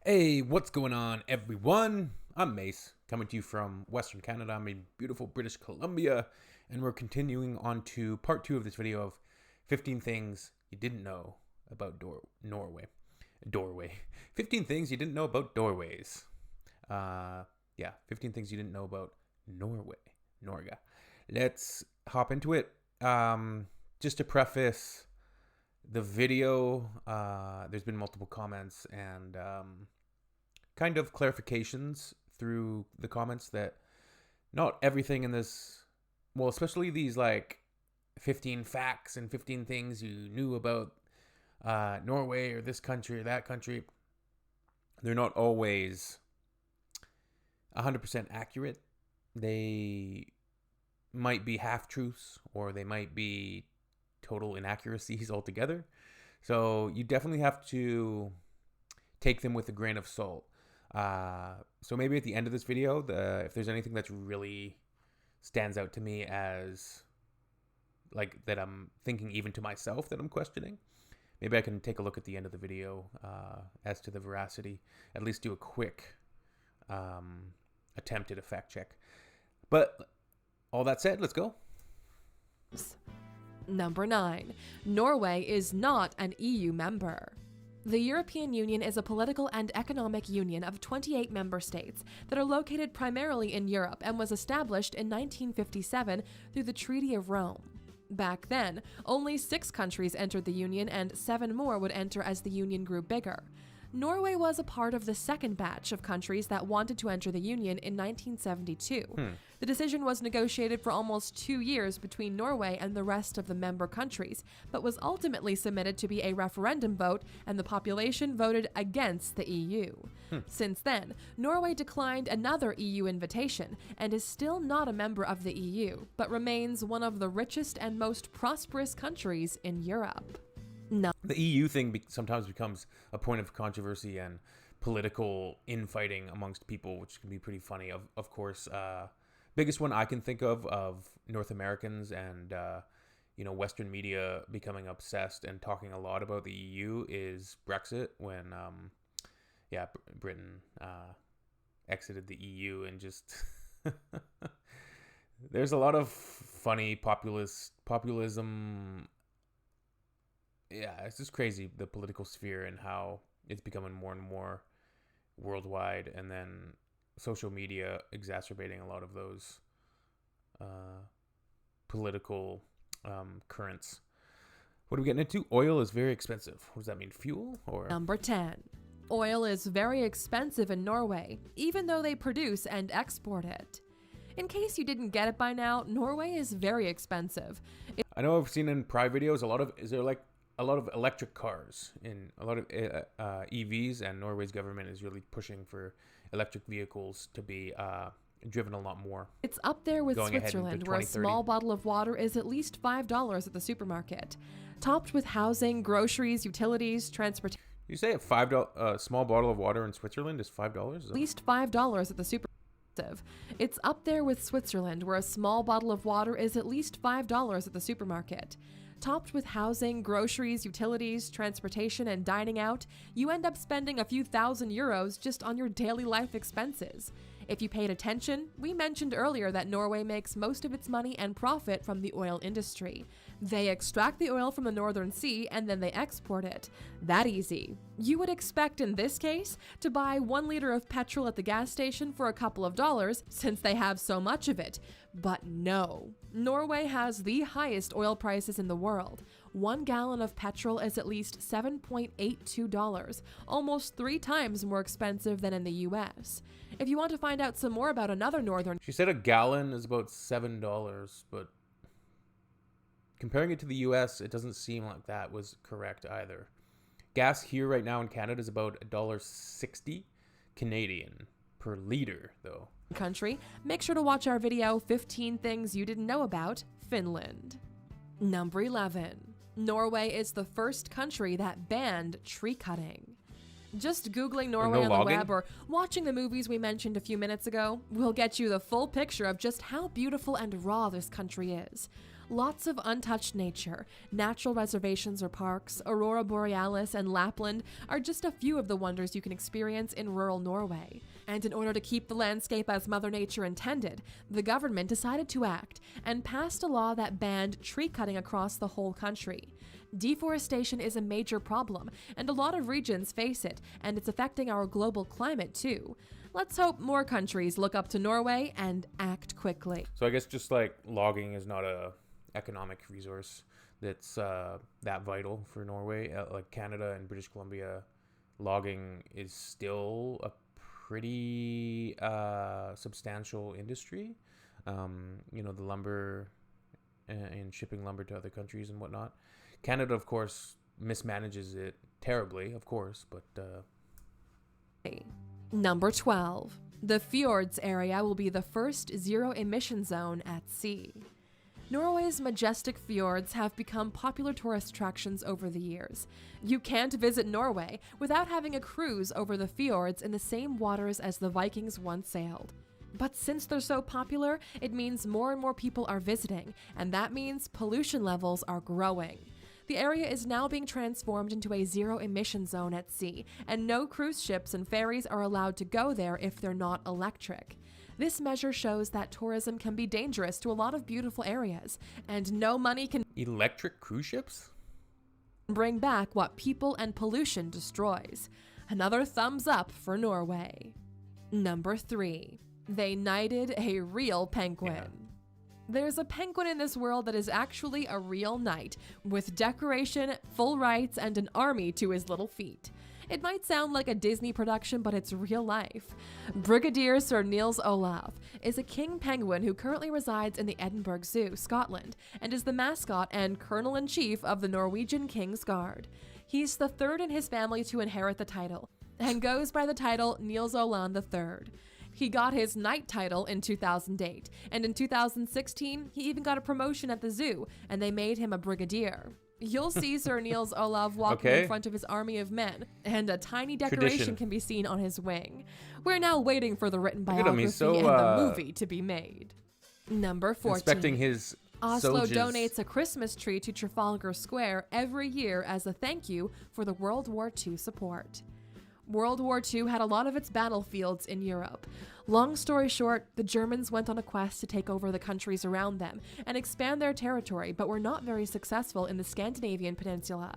Hey, what's going on, everyone? I'm Mace, coming to you from Western Canada. I'm in beautiful British Columbia, and we're continuing on to part 2 of this video of 15 things you didn't know about Norway. 15 things you didn't know about doorways. 15 things you didn't know about Norway. Norga. Let's hop into it. Just to preface the video, there's been multiple comments and kind of clarifications through the comments that not everything in this, well, especially these like 15 facts and 15 things you knew about Norway or this country or that country, they're not always 100% accurate. They might be half-truths, or they might be total inaccuracies altogether. So you definitely have to take them with a grain of salt. So maybe at the end of this video, if there's anything that's really stands out to me as like that I'm thinking even to myself that I'm questioning, maybe I can take a look at the end of the video as to the veracity, at least do a quick attempt at a fact check. But all that said, let's go. Number 9. Norway is not an EU member. The European Union is a political and economic union of 28 member states that are located primarily in Europe and was established in 1957 through the Treaty of Rome. Back then, only 6 countries entered the Union and 7 more would enter as the Union grew bigger. Norway was a part of the second batch of countries that wanted to enter the Union in 1972. The decision was negotiated for almost 2 years between Norway and the rest of the member countries, but was ultimately submitted to be a referendum vote, and the population voted against the EU. Since then, Norway declined another EU invitation and is still not a member of the EU, but remains one of the richest and most prosperous countries in Europe. The EU thing sometimes becomes a point of controversy and political infighting amongst people, which can be pretty funny. Of course, biggest one I can think of North Americans and Western media becoming obsessed and talking a lot about the EU is Brexit, when Britain exited the EU, and just there's a lot of funny populism. Yeah, it's just crazy, the political sphere and how it's becoming more and more worldwide, and then social media exacerbating a lot of those political currents. What are we getting into? Oil is very expensive. What does that mean? Fuel? Or Number 10. Oil is very expensive in Norway, even though they produce and export it. In case you didn't get it by now, Norway is very expensive. I know I've seen in prior videos a lot of electric cars in a lot of EVs, and Norway's government is really pushing for electric vehicles to be driven a lot more. It's up there with Switzerland, where a small bottle of water is at least $5 at the supermarket, topped with housing, groceries, utilities, transportation. You say a small bottle of water in Switzerland is $5? At least $5 at the supermarket. It's up there with Switzerland, where a small bottle of water is at least $5 at the supermarket. Topped with housing, groceries, utilities, transportation, and dining out, you end up spending a few €1,000 just on your daily life expenses. If you paid attention, we mentioned earlier that Norway makes most of its money and profit from the oil industry. They extract the oil from the Northern Sea and then they export it. That easy. You would expect in this case to buy 1 liter of petrol at the gas station for a couple of dollars since they have so much of it. But no. Norway has the highest oil prices in the world. 1 gallon of petrol is at least $7.82, almost 3 times more expensive than in the US. If you want to find out some more about another northern... She said a gallon is about $7, but comparing it to the US, it doesn't seem like that was correct either. Gas here right now in Canada is about $1.60 Canadian per liter, though. Country, make sure to watch our video 15 Things You Didn't Know About Finland. Number 11. Norway is the first country that banned tree cutting. Just Googling Norway on the web or watching the movies we mentioned a few minutes ago will get you the full picture of just how beautiful and raw this country is. Lots of untouched nature, natural reservations or parks, Aurora Borealis, and Lapland are just a few of the wonders you can experience in rural Norway. And in order to keep the landscape as Mother Nature intended, the government decided to act and passed a law that banned tree cutting across the whole country. Deforestation is a major problem, and a lot of regions face it, and it's affecting our global climate too. Let's hope more countries look up to Norway and act quickly. So I guess just like logging is not a economic resource that's that vital for Norway. Like Canada and British Columbia, logging is still a pretty substantial industry. The lumber and shipping lumber to other countries and whatnot. Canada, of course, mismanages it terribly, of course, but... Number 12. The fjords area will be the first zero-emission zone at sea. Norway's majestic fjords have become popular tourist attractions over the years. You can't visit Norway without having a cruise over the fjords in the same waters as the Vikings once sailed. But since they're so popular, it means more and more people are visiting, and that means pollution levels are growing. The area is now being transformed into a zero-emission zone at sea, and no cruise ships and ferries are allowed to go there if they're not electric. This measure shows that tourism can be dangerous to a lot of beautiful areas, and no money can Electric cruise ships? bring back what people and pollution destroys. Another thumbs up for Norway. Number 3. They knighted a real penguin. Yeah. There's a penguin in this world that is actually a real knight, with decoration, full rights, and an army to his little feet. It might sound like a Disney production, but it's real life. Brigadier Sir Niels Olaf is a king penguin who currently resides in the Edinburgh Zoo, Scotland, and is the mascot and colonel-in-chief of the Norwegian King's Guard. He's the third in his family to inherit the title, and goes by the title Niels Olan III. He got his knight title in 2008, and in 2016, he even got a promotion at the zoo, and they made him a brigadier. You'll see Sir Niels Olav walking in front of his army of men, and a tiny decoration Tradition. can be seen on his wing. We're now waiting for the written Look at him, biography he's so, and the movie to be made. Number 14. Inspecting his Oslo soldiers. donates a Christmas tree to Trafalgar Square every year as a thank you for the World War II support. World War II had a lot of its battlefields in Europe. Long story short, the Germans went on a quest to take over the countries around them and expand their territory, but were not very successful in the Scandinavian peninsula.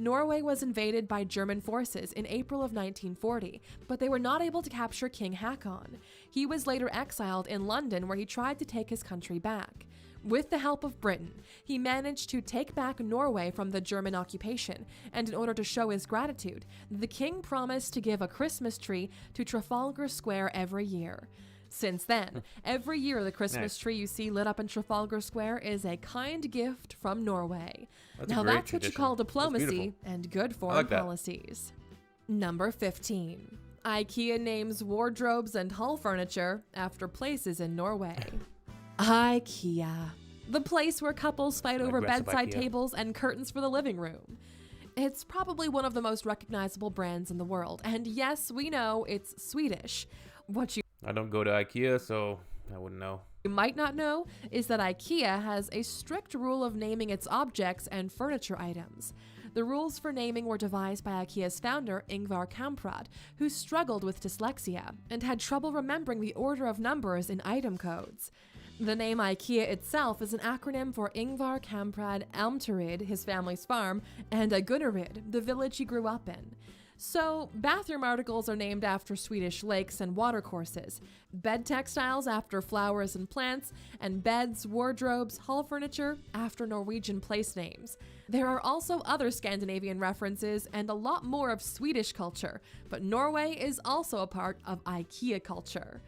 Norway was invaded by German forces in April of 1940, but they were not able to capture King Haakon. He was later exiled in London, where he tried to take his country back. With the help of Britain, he managed to take back Norway from the German occupation, and in order to show his gratitude, the king promised to give a Christmas tree to Trafalgar Square every year. Since then, every year the Christmas tree you see lit up in Trafalgar Square is a kind gift from Norway. That's a now great that's what you tradition. call That's diplomacy beautiful. and good foreign like that. policies. Number 15. IKEA names wardrobes and hall furniture after places in Norway. IKEA, the place where couples fight over Aggressive bedside IKEA. tables and curtains for the living room. It's probably one of the most recognizable brands in the world, and yes, we know it's Swedish. What you I don't go to IKEA, so I wouldn't know. might not know is that IKEA has a strict rule of naming its objects and furniture items. The rules for naming were devised by IKEA's founder, Ingvar Kamprad, who struggled with dyslexia and had trouble remembering the order of numbers in item codes. The name IKEA itself is an acronym for Ingvar Kamprad Elmterid, his family's farm, and Gunnarid, the village he grew up in. So, bathroom articles are named after Swedish lakes and watercourses, bed textiles after flowers and plants, and beds, wardrobes, hall furniture after Norwegian place names. There are also other Scandinavian references and a lot more of Swedish culture, but Norway is also a part of IKEA culture.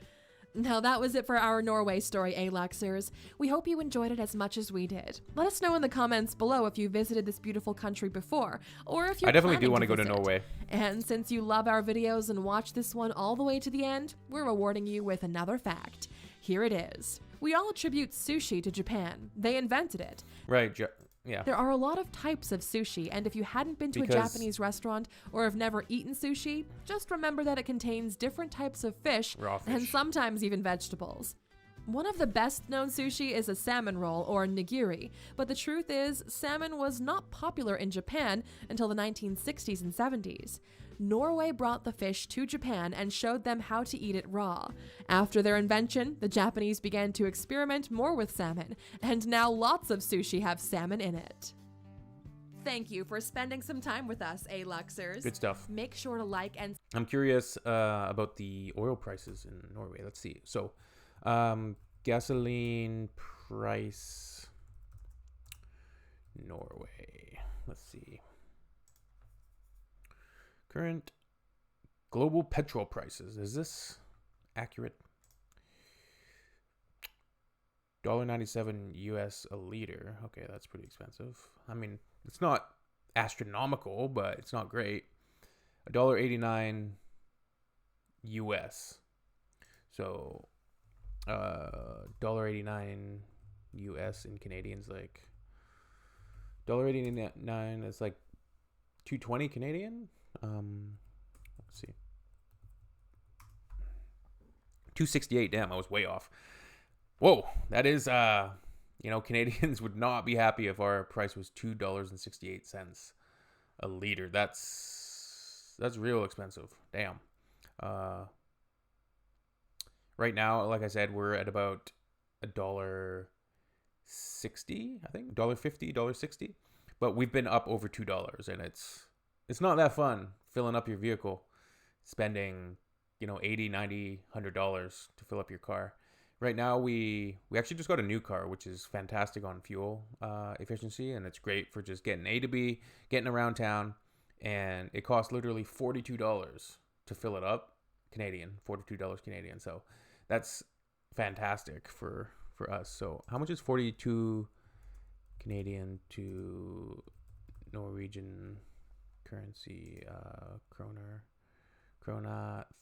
Now that was it for our Norway story, Alaxers. We hope you enjoyed it as much as we did. Let us know in the comments below if you visited this beautiful country before, or if you're I definitely do planning want to go to visit. Norway. And since you love our videos and watch this one all the way to the end, we're rewarding you with another fact. Here it is. We all attribute sushi to Japan. They invented it. Right, yeah. There are a lot of types of sushi, and if you hadn't been to a Because- Japanese restaurant or have never eaten sushi, just remember that it contains different types of fish Raw and fish. sometimes even vegetables. One of the best known sushi is a salmon roll, or nigiri, but the truth is, salmon was not popular in Japan until the 1960s and 70s. Norway brought the fish to Japan and showed them how to eat it raw. After their invention, the Japanese began to experiment more with salmon, and now lots of sushi have salmon in it. Thank you for spending some time with us, A-Luxers. Good stuff. Make sure to like and... I'm curious about the oil prices in Norway. Let's see. So, gasoline price, Norway. Let's see. Current global petrol prices. Is this accurate? $1.97 US a liter. Okay, that's pretty expensive. I mean, it's not astronomical, but it's not great. $1.89 US. So, $1.89 US in Canadians, like $1.89 is like 220 Canadian. Let's see. 268. Damn, I was way off. Whoa, that is Canadians would not be happy if our price was $2.68 a liter. That's real expensive. Damn. Right now, like I said, we're at about $1.60, I think. $1.50, $1.60. But we've been up over $2, and it's not that fun filling up your vehicle, spending, $80, $90, $100 to fill up your car. Right now, we actually just got a new car, which is fantastic on fuel efficiency, and it's great for just getting A to B, getting around town, and it costs literally $42 to fill it up, Canadian, $42 Canadian. So that's fantastic for us. So how much is 42 Canadian to Norwegian currency? Krona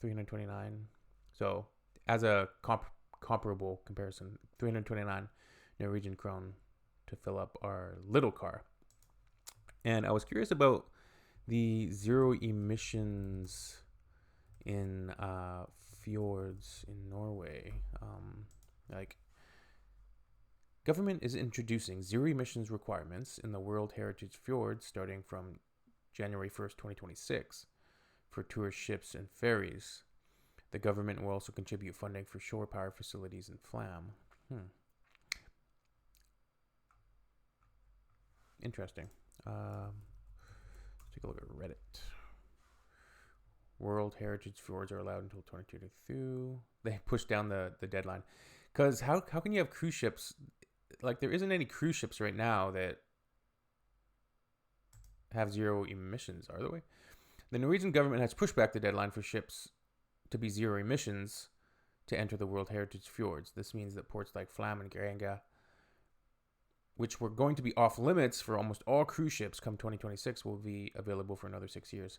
329. So as a comparable comparison, 329 Norwegian krone to fill up our little car. And I was curious about the zero emissions in fjords in Norway. Government is introducing zero emissions requirements in the World Heritage Fjords starting from January 1st, 2026 for tourist ships and ferries. The government will also contribute funding for shore power facilities in Flam. Interesting. Let's take a look at Reddit. World Heritage Fjords are allowed until 2022. They pushed down the deadline. Because how can you have cruise ships? Like, there isn't any cruise ships right now that have zero emissions, are there? The Norwegian government has pushed back the deadline for ships to be zero emissions to enter the World Heritage Fjords. This means that ports like Flam and Geiranger, which were going to be off limits for almost all cruise ships come 2026, will be available for another 6 years.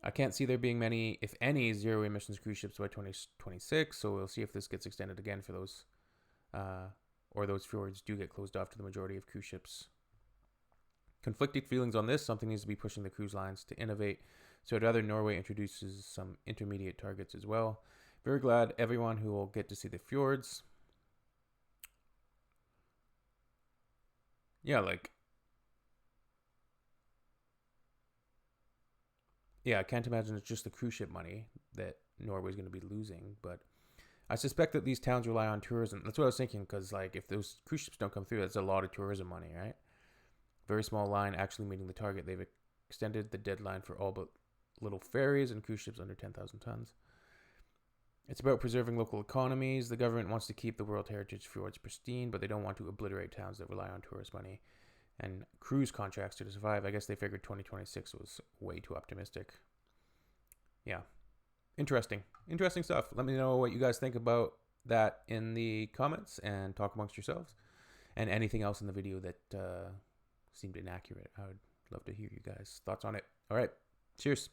I can't see there being many, if any, zero emissions cruise ships by 2026, so we'll see if this gets extended again for those, or those fjords do get closed off to the majority of cruise ships. Conflicted feelings on this. Something needs to be pushing the cruise lines to innovate. So I'd rather Norway introduces some intermediate targets as well. Very glad everyone who will get to see the fjords. Yeah, I can't imagine it's just the cruise ship money that Norway's going to be losing. But I suspect that these towns rely on tourism. That's what I was thinking, because if those cruise ships don't come through, that's a lot of tourism money, right? Very small line actually meeting the target. They've extended the deadline for all but little ferries and cruise ships under 10,000 tons. It's about preserving local economies. The government wants to keep the World Heritage Fjords pristine, but they don't want to obliterate towns that rely on tourist money and cruise contracts to survive. I guess they figured 2026 was way too optimistic. Yeah. Interesting stuff. Let me know what you guys think about that in the comments and talk amongst yourselves. And anything else in the video that seemed inaccurate. I would love to hear you guys' thoughts on it. All right. Cheers.